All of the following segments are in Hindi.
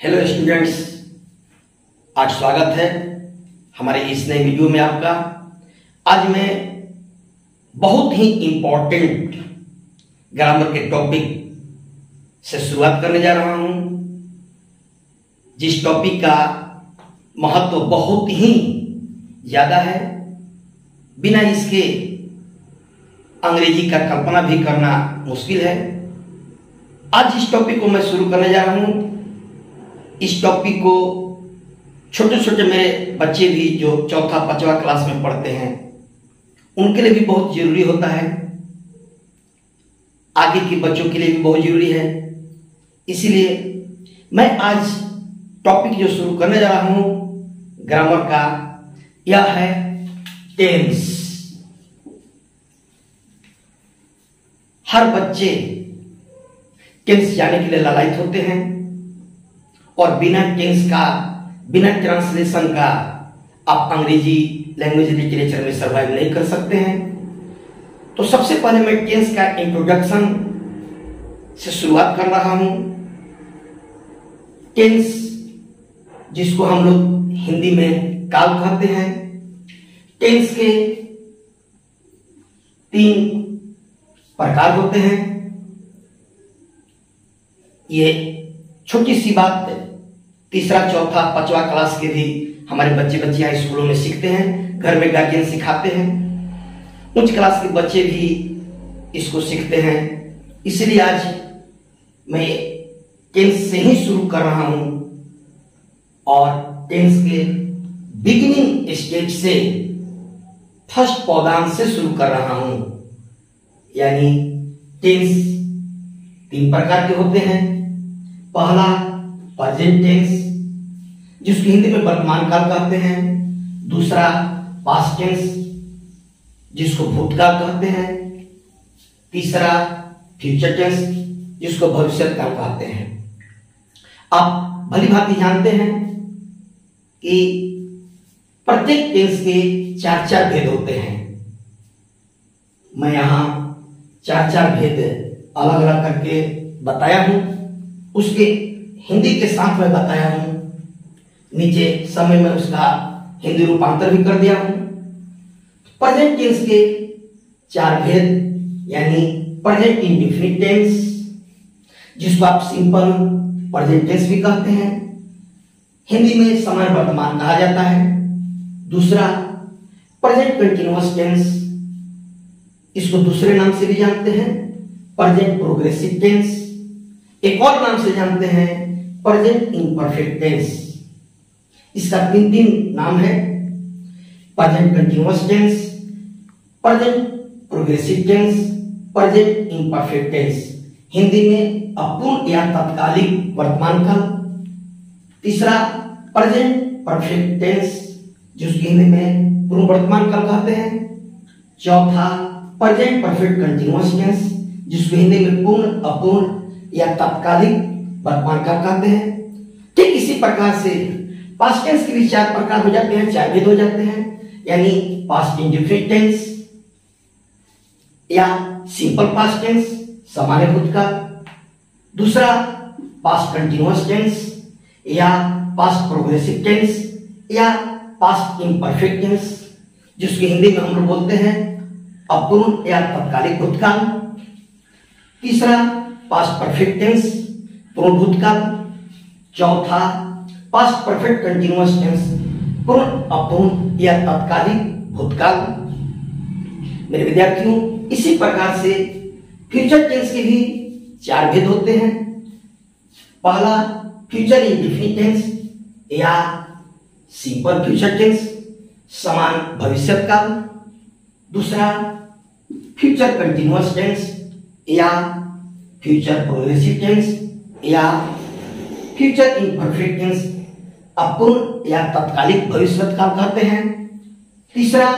हेलो स्टूडेंट्स, आज स्वागत है हमारे इस नए वीडियो में आपका। आज मैं बहुत ही इंपॉर्टेंट ग्रामर के टॉपिक से शुरुआत करने जा रहा हूं, जिस टॉपिक का महत्व बहुत ही ज्यादा है। बिना इसके अंग्रेजी का कल्पना भी करना मुश्किल है। आज इस टॉपिक को मैं शुरू करने जा रहा हूं। इस टॉपिक को छोटे छोटे मेरे बच्चे भी जो चौथा पांचवा क्लास में पढ़ते हैं उनके लिए भी बहुत जरूरी होता है, आगे के बच्चों के लिए भी बहुत जरूरी है। इसलिए मैं आज टॉपिक जो शुरू करने जा रहा हूं ग्रामर का, यह है टेंस। हर बच्चे टेंस जाने के लिए लालायित होते हैं और बिना टेंस का, बिना ट्रांसलेशन का आप अंग्रेजी लैंग्वेज लिटरेचर में सर्वाइव नहीं कर सकते हैं। तो सबसे पहले मैं टेंस का इंट्रोडक्शन से शुरुआत कर रहा हूं। टेंस, जिसको हम लोग हिंदी में काल कहते हैं, टेंस के 3 प्रकार होते हैं। ये छोटी सी बात तीसरा चौथा पांचवा क्लास के भी हमारे बच्चे बच्चियां स्कूलों में सीखते हैं, घर में गार्जियन सिखाते हैं, उच्च क्लास के बच्चे भी इसको सीखते हैं। इसलिए आज मैं टेंस से ही शुरू कर रहा हूं और टेंस के बिगिनिंग स्टेज से, फर्स्ट पौधान से शुरू कर रहा हूं। यानी टेंस 3 प्रकार के होते हैं। पहला प्रेजेंट टेंस, जिसको हिंदी में वर्तमान काल कहते हैं। दूसरा पास्ट टेंस, जिसको भूतकाल कहते हैं। तीसरा फ्यूचर टेंस, जिसको भविष्य काल कहते हैं। आप भली भांति जानते हैं कि प्रत्येक टेंस के 4 भेद होते हैं। मैं यहां 4 भेद अलग अलग करके बताया हूं, उसके हिंदी के साथ में बताया हूं। नीचे समय में उसका हिंदी रूपांतर भी कर दिया हूं। प्रेजेंट टेंस के 4 भेद, यानी प्रेजेंट इंडेफिनिट टेंस, जिसको आप सिंपल प्रेजेंट टेंस भी कहते हैं, हिंदी में समय वर्तमान कहा जाता है। दूसरा प्रेजेंट कंटिन्यूअस टेंस, इसको दूसरे नाम से भी जानते हैं प्रेजेंट प्रोग्रेसिव टेंस। एक और नाम से जानते हैं प्रेजेंट इम्परफेक्ट टेंस। इसका 3 नाम है, present continuous tense, present progressive tense, present imperfect tense. Hindi में अपूर्ण या तत्कालिक वर्तमान काल। तीसरा प्रेजेंट परफेक्ट टेंस, जिसकी हिंदी में पूर्ण वर्तमान काल कहते हैं। चौथा प्रेजेंट परफेक्ट कंटिन्यूअस टेंस, जिसको हिंदी में पूर्ण, अपूर्ण या तात्कालिक वर्तमान काल कहते हैं। ठीक इसी प्रकार से पास्ट टेंस के भी 4 प्रकार हो जाते हैं, 4 भेद हो जाते हैं। यानी पास्ट इंडेफिनिट टेंस या सिंपल पास्ट टेंस, सामान्य भूतकाल। दूसरा पास्ट कंटिन्यूअस टेंस या पास्ट प्रोग्रेसिव टेंस या पास्ट इम्परफेक्ट टेंस, जिसकी हिंदी में हम लोग बोलते हैं अपूर्ण या तात्कालिक भूतकाल। तीसरा पास्ट परफेक्ट टेंस, पूर्ण भूतकाल। चौथा पास्ट परफेक्ट कंटिन्यूअस टेंस, पूर्ण, अपूर्ण या तात्कालिक भूतकाल। मेरे विद्यार्थियों, इसी प्रकार से फ्यूचर टेंस के भी 4 भेद होते हैं। पहला फ्यूचर इंडेफिनिट टेंस या सिंपल फ्यूचर टेंस, समान भविष्य काल। दूसरा फ्यूचर कंटिन्यूअस टेंस या फ्यूचर प्रोग्रेसिव टेंस या फ्यूचर इम्परफेक्ट टेंस, अपूर्ण या तत्कालिक भविष्य काल कहते हैं। तीसरा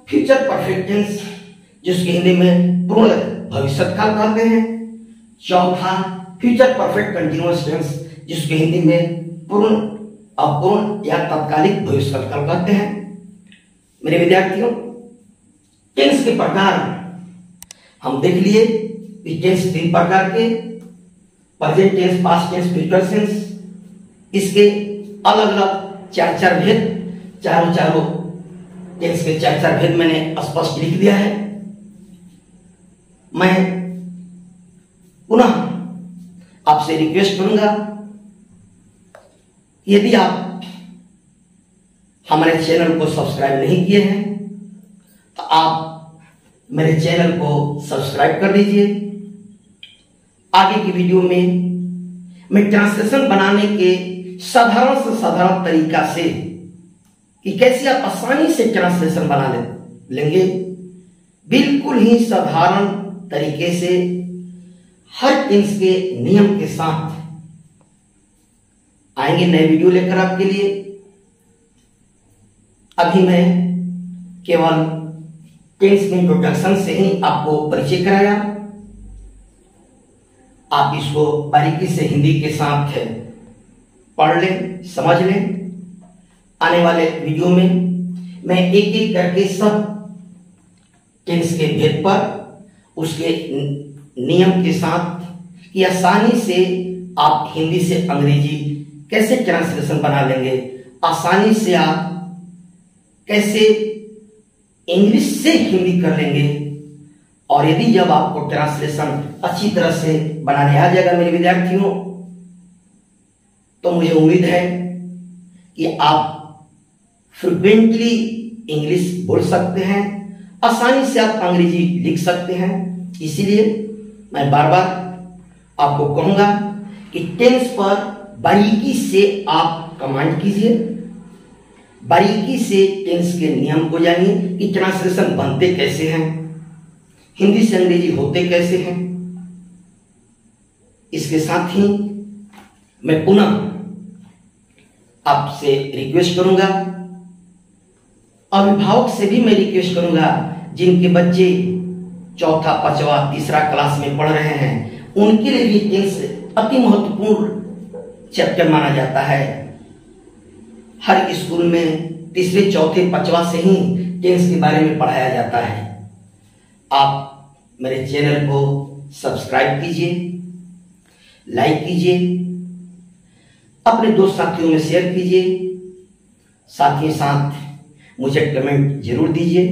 फ्यूचर परफेक्ट टेंस, जिसकी हिंदी में पूर्ण भविष्य काल कहते हैं। चौथा फ्यूचर परफेक्ट कंटिन्यूअस टेंस, जिसकी हिंदी में पूर्ण, अपूर्ण या तत्कालिक भविष्य काल कहते हैं। मेरे विद्यार्थियों, टेंस के प्रकार हम देख लिए। टेंस 3 प्रकार के, present tense, past tense, future tense. इसके अलग अलग चार भेद, चारों टेंस के चार भेद मैंने स्पष्ट लिख दिया है। मैं पुनः आपसे रिक्वेस्ट करूंगा, यदि आप हमारे चैनल को सब्सक्राइब नहीं किए हैं तो आप मेरे चैनल को सब्सक्राइब कर लीजिए। आगे की वीडियो में मैं ट्रांसलेशन बनाने के साधारण से साधारण तरीका से कि कैसे आप आसानी से ट्रांसलेशन बना लेंगे, बिल्कुल ही साधारण तरीके से हर टेंस के नियम के साथ आएंगे नए वीडियो लेकर आपके लिए। अभी मैं केवल टेंस के इंट्रोडक्शन से ही आपको परिचय कराया। आप इसको बारीकी से हिंदी के साथ पढ़ लें, समझ लें। आने वाले वीडियो में मैं एक एक करके सब टेंस के भेद पर, उसके नियम के साथ कि आसानी से आप हिंदी से अंग्रेजी कैसे ट्रांसलेशन बना लेंगे, आसानी से आप कैसे इंग्लिश से हिंदी कर लेंगे, और यदि जब आपको ट्रांसलेशन अच्छी तरह से बनाने आ जाएगा मेरे विद्यार्थियों, तो मुझे उम्मीद है कि आप फ्रिक्वेंटली इंग्लिश बोल सकते हैं, आसानी से आप अंग्रेजी लिख सकते हैं। इसीलिए मैं बार बार आपको कहूंगा कि टेंस पर बारीकी से आप कमांड कीजिए, बारीकी से टेंस के नियम को जानिए कि ट्रांसलेशन बनते कैसे हैं, हिंदी से अंग्रेजी होते कैसे हैं। इसके साथ ही मैं पुनः आपसे रिक्वेस्ट करूंगा, अभिभावक से भी मैं रिक्वेस्ट करूंगा जिनके बच्चे चौथा, पांचवा, तीसरा क्लास में पढ़ रहे हैं, उनके लिए भी टेंस अति महत्वपूर्ण चैप्टर माना जाता है। हर स्कूल में तीसरे, चौथे, पांचवा से ही टेंस के बारे में पढ़ाया जाता है। आप मेरे चैनल को सब्सक्राइब कीजिए, लाइक कीजिए, अपने दोस्त साथियों में शेयर कीजिए, साथ ही साथ मुझे कमेंट जरूर दीजिए।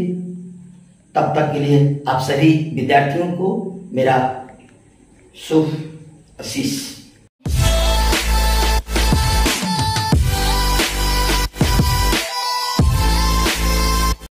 तब तक के लिए आप सभी विद्यार्थियों को मेरा शुभ आशीष।